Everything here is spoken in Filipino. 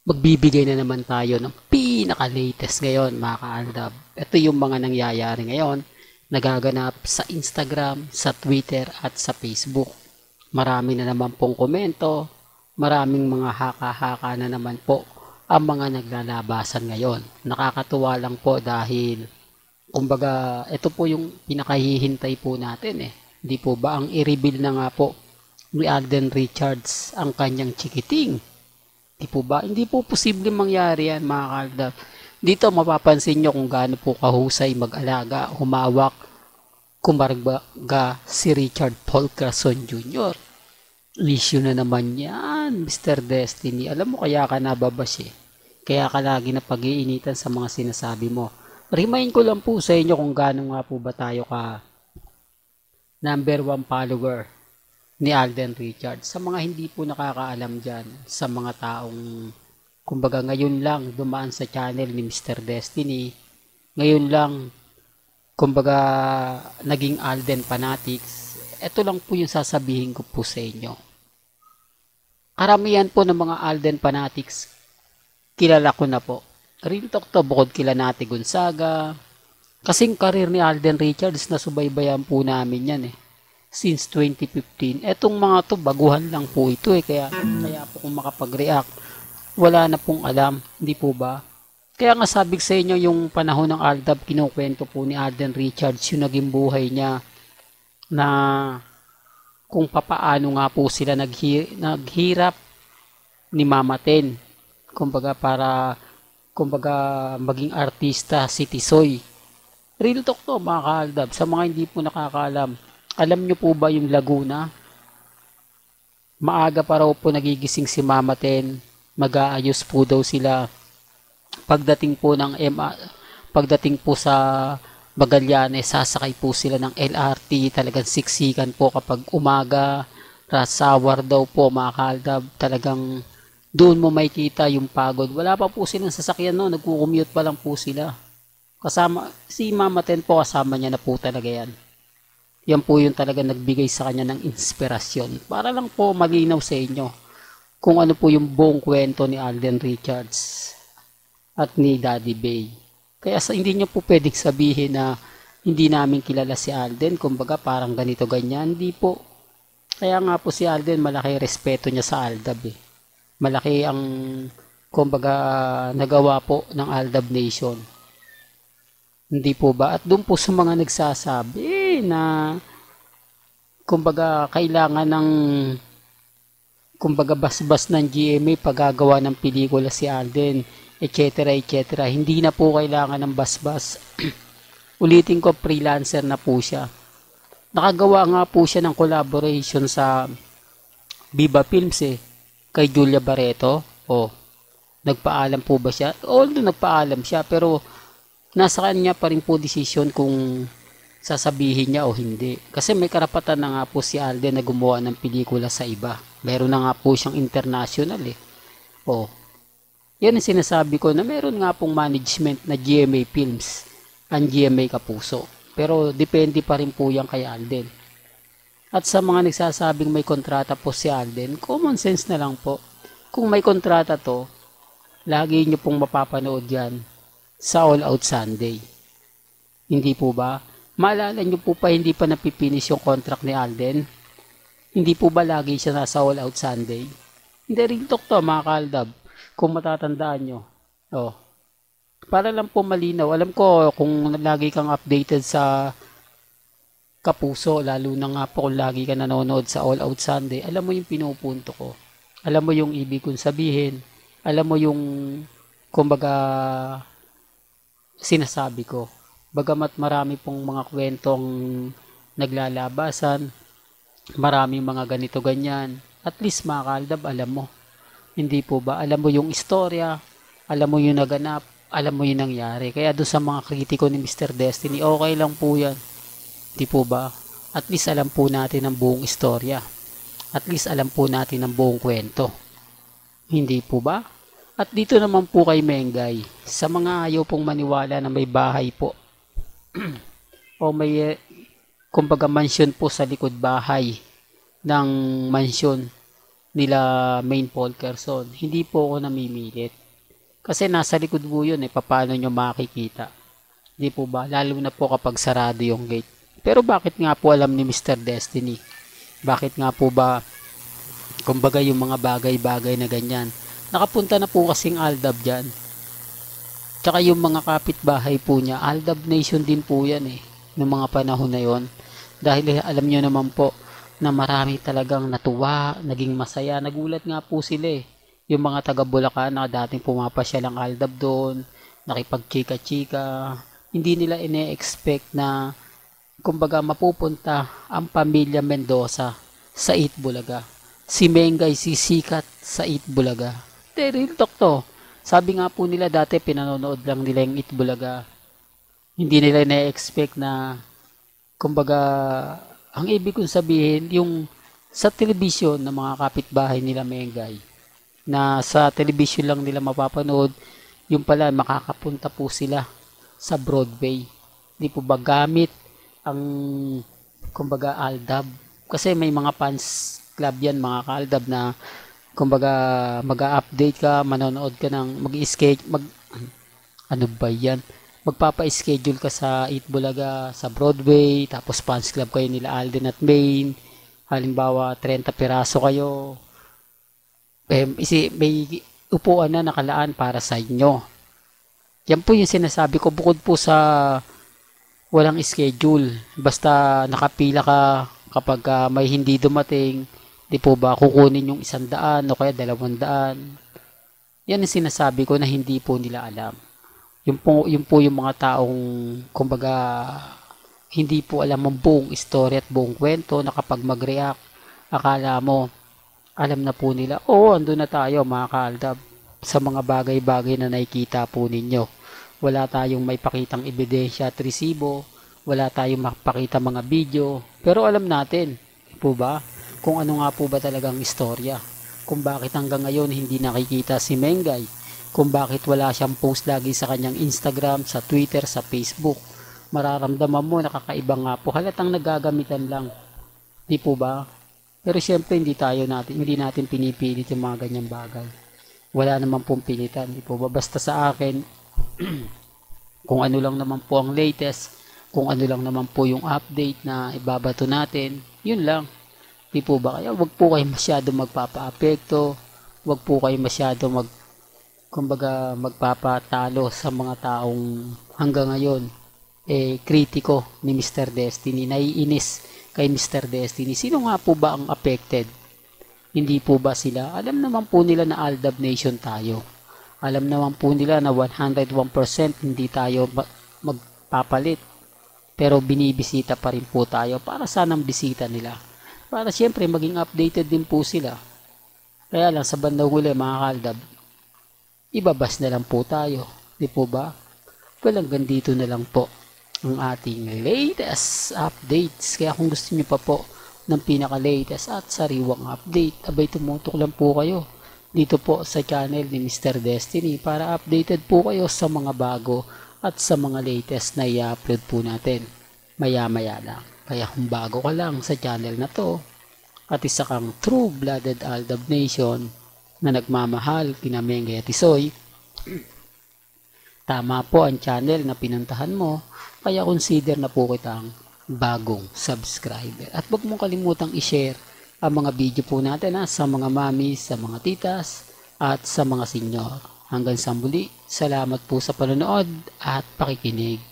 Magbibigay na naman tayo ng pinaka-latest ngayon mga kaaldab. Ito yung mga nangyayari ngayon, nagaganap sa Instagram, sa Twitter at sa Facebook. Marami na naman pong komento, maraming mga haka-haka na naman po ang mga naglalabasan ngayon. Nakakatuwa lang po dahil kumbaga ito po yung pinakahihintay po natin eh. Di po ba ang i-reveal na nga po ni Alden Richards ang kanyang chikiting? Di po ba? Hindi po posible mangyari yan mga kaaldab. Dito mapapansin nyo kung gaano po kahusay mag-alaga, humawak, kumarga si Richard Paul Carson Jr. Issue na naman yan, Mr. Destiny. Alam mo kaya ka nababash eh. Kaya ka lagi na pag-iinitan sa mga sinasabi mo. Remind ko lang po sa inyo kung gaano nga po ba tayo ka #1 follower ni Alden Richards. Sa mga hindi po nakakaalam dyan, sa mga taong kumbaga ngayon lang dumaan sa channel ni Mr. Destiny, ngayon lang kumbaga naging Alden fanatics, ito lang po yung sasabihin ko po sa inyo. Karamihan po ng mga Alden fanatics, kilala ko na po. Real talk to, bukod kila Nati Gonzaga, kasing karir ni Alden Richards na subaybayan po namin yan eh. Since 2015. Etong mga to, baguhan lang po ito eh. Kaya po kung makapag-react, wala na pong alam. Hindi po ba? Kaya nga sabi sa inyo, yung panahon ng Aldab, kinukwento po ni Alden Richards yung naging buhay niya na kung papaano nga po sila naghirap ni Mama Ten. Kumbaga maging artista si Tisoy. Real talk to mga ka-Aldab. Sa mga hindi po nakakaalam, alam nyo po ba yung Laguna? Maaga pa raw po nagigising si Mama Ten. Mag-aayos po daw sila. Pagdating po sa Magallanes, sasakay po sila ng LRT. Talagang siksikan po kapag umaga. Rush hour daw po mga kaaldab. Talagang doon mo makikita yung pagod. Wala pa po silang sasakyan no. Nagko-commute pa lang po sila. Kasama, si Mama Ten po kasama niya na po talaga yan. Yan po yung talaga nagbigay sa kanya ng inspirasyon. Para lang po malinaw sa inyo kung ano po yung buong kwento ni Alden Richards at ni Daddy Bay. Kaya hindi nyo po pwedeng sabihin na hindi namin kilala si Alden. Kumbaga parang ganito ganyan. Hindi po. Kaya nga po si Alden, malaki respeto niya sa Aldab eh. Malaki ang kumbaga nagawa po ng Aldab Nation. Hindi po ba? At doon po sa mga nagsasabi na kumbaga kailangan ng kumbaga basbas ng GMA paggagawa ng pelikula si Alden, etc. etc. Hindi na po kailangan ng basbas. Ulitin ko, freelancer na po siya. Nakagawa nga po siya ng collaboration sa Viva Films eh, kay Julia Barreto. Nagpaalam po ba siya? Although nagpaalam siya, pero nasa kanya pa rin po desisyon kung sasabihin niya o hindi. Kasi may karapatan na nga po si Alden na gumawa ng pelikula sa iba. Meron na nga po siyang international eh. Yan ang sinasabi ko na meron nga pong management na GMA Films ang GMA Kapuso. Pero depende pa rin po yan kay Alden. At sa mga nagsasabing may kontrata po si Alden, common sense na lang po. Kung may kontrata to, lagi nyo pong mapapanood yan sa All Out Sunday. Hindi po ba? Maalala nyo po pa hindi pa napipinish yung contract ni Alden? Hindi po ba lagi siya nasa All Out Sunday? Hindi rin talk to mga kaaldab. Kung matatandaan nyo. Para lang po malinaw. Alam ko kung lagi kang updated sa Kapuso, lalo na nga po kung lagi ka nanonood sa All Out Sunday, alam mo yung pinupunto ko. Alam mo yung ibig kong sabihin. Alam mo yung kumbaga sinasabi ko. Bagamat marami pong mga kwentong naglalabasan, maraming mga ganito ganyan, at least mga kaaldab, alam mo. Hindi po ba? Alam mo yung istorya, alam mo yung naganap, alam mo yung nangyari. Kaya doon sa mga kritiko ni Mr. Destiny, okay lang po yan. Hindi po ba? At least alam po natin ang buong istorya. At least alam po natin ang buong kwento. Hindi po ba? At dito naman po kay Mengay, sa mga ayaw pong maniwala na may bahay po, o may kumbaga mansyon po sa likod bahay ng mansyon nila Main Paul Carson. Hindi po ako namimilit. Kasi nasa likod po yun paano nyo makikita. Di po ba? Lalo na po kapag sarado yung gate. Pero bakit nga po alam ni Mr. Destiny? Bakit nga po ba, kumbaga yung mga bagay-bagay na ganyan? Nakapunta na po kasing Aldab dyan. Tsaka yung mga kapitbahay po niya, Aldab Nation din po yan noong mga panahon na yon. Dahil alam nyo naman po, na marami talagang natuwa, naging masaya. Nagulat nga po sila yung mga taga Bulacan na dating pumapasyal ang Aldab doon, nakipagchika-chika. Hindi nila ine-expect na kumbaga mapupunta ang pamilya Mendoza sa Eat Bulaga. Si Mengay sisikat sa Eat Bulaga. Real talk to. Sabi nga po nila dati pinanonood lang nila yung Eat Bulaga. Hindi nila ine-expect na kumbaga ang ibig kong sabihin yung sa telebisyon ng mga kapitbahay nila Mengay na sa telebisyon lang nila mapapanood, yung pala makakapunta po sila sa Broadway. Di po ba gamit ang kumbaga Aldab? Kasi may mga fans club yan, mga ka-Aldab na kumbaga mag-update ka, manonood ka ng ano ba yan? Magpapa-schedule ka sa Eat Bulaga sa Broadway, tapos fans club kayo nila Alden at Maine. Halimbawa 30 piraso kayo. May upuan na nakalaan para sa inyo. Yan po yung sinasabi ko, bukod po sa walang schedule. Basta nakapila ka kapag may hindi dumating, di po ba kukunin yung 100 o kaya 200. Yan ang sinasabi ko na hindi po nila alam. Yun po yung mga taong kumbaga hindi po alam ang buong story at buong kwento na kapag mag-react, akala mo alam na po nila, andun na tayo mga ka-Aldab sa mga bagay-bagay na nakikita po ninyo. Wala tayong may pakitang ebidensya at resibo, wala tayong mapakita mga video, pero alam natin po ba kung ano nga po ba talagang istorya, kung bakit hanggang ngayon hindi nakikita si Mengay, kung bakit wala siyang post lagi sa kanyang Instagram, sa Twitter, sa Facebook. Mararamdaman mo nakakaiba nga po, halatang nagagamitan lang, di po ba? Pero syempre hindi natin pinipilit yung mga ganyang bagay. Wala naman pong pilitan, di po ba? Basta sa akin kung ano lang naman po ang latest, kung ano lang naman po yung update na ibabato natin, yun lang. Di po ba? Kaya wag po kayo masyado magpapa-apekto, wag po kayo masyado kumbaga magpapatalo sa mga taong hanggang ngayon kritiko ni Mr. Destiny, naiinis kay Mr. Destiny. Sino nga po ba ang affected? Hindi po ba sila? Alam naman po nila na Aldab Nation tayo. Alam naman po nila na 101% hindi tayo magpapalit. Pero binibisita pa rin po tayo para sanang bisita nila. Para siyempre maging updated din po sila. Kaya lang sa bandang huli mga ka-Aldab, ibabas na lang po tayo. Di po ba? Well, hanggang dito na lang po ang ating latest updates. Kaya kung gusto niyo pa po ng pinaka-latest at sariwang update, abay tumutok lang po kayo dito po sa channel ni Mr. Destiny para updated po kayo sa mga bago at sa mga latest na i-upload po natin maya-maya lang. Kaya kung bago ka lang sa channel na to at isa kang true-blooded Aldab Nation na nagmamahal kina Mengay at Isoy, tama po ang channel na pinuntahan mo, kaya consider na po kitang bagong subscriber. At huwag mong kalimutang i-share ang mga video po natin sa mga mamis, sa mga titas, at sa mga senyor. Hanggang sa muli, salamat po sa panonood at pakikinig.